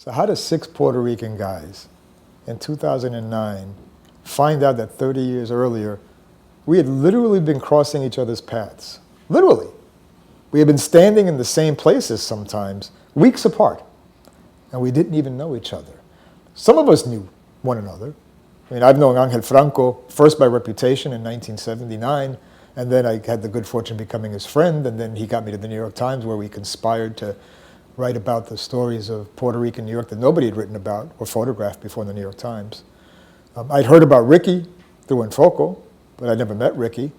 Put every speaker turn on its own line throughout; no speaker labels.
So how do 6 Puerto Rican guys in 2009 find out that 30 years earlier, we had literally been crossing each other's paths? Literally. We had been standing in the same places sometimes, weeks apart, and we didn't even know each other. Some of us knew one another. I mean, I've known Angel Franco first by reputation in 1979, and then I had the good fortune of becoming his friend, and then he got me to the New York Times, where we conspired to write about the stories of Puerto Rican New York that nobody had written about or photographed before in the New York Times. I'd heard about Ricky through Enfoco, but I'd never met Ricky.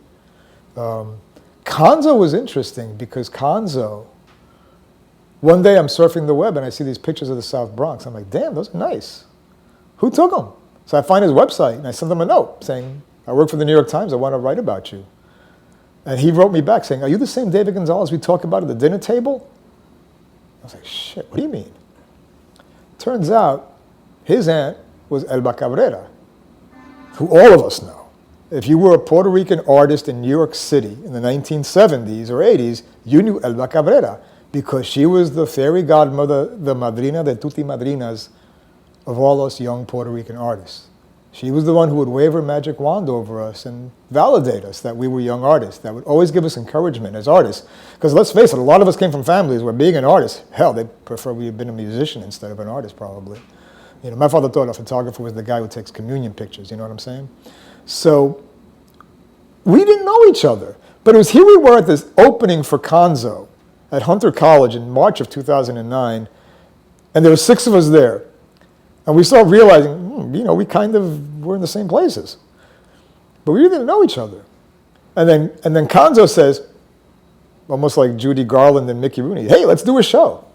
Konzo was interesting because Konzo, one day I'm surfing the web and I see these pictures of the South Bronx. I'm like, damn, those are nice. Who took them? So I find his website and I send him a note saying, I work for the New York Times, I want to write about you. And he wrote me back saying, are you the same David Gonzalez we talked about at the dinner table? I was like, shit, what do you mean? Turns out his aunt was Elba Cabrera, who all of us know. If you were a Puerto Rican artist in New York City in the 1970s or 80s, you knew Elba Cabrera because she was the fairy godmother, the madrina de tutti madrinas of all us young Puerto Rican artists. She was the one who would wave her magic wand over us and validate us that we were young artists, that would always give us encouragement as artists. Because let's face it, a lot of us came from families where being an artist, hell, they'd prefer we had been a musician instead of an artist probably. You know, my father thought a photographer was the guy who takes communion pictures, you know what I'm saying? So we didn't know each other. But it was here we were at this opening for Konzo at Hunter College in March of 2009, and there were 6 of us there. And we started realizing, you know, we kind of were in the same places. But we didn't know each other. And then Konzo says, almost like Judy Garland and Mickey Rooney, hey, let's do a show.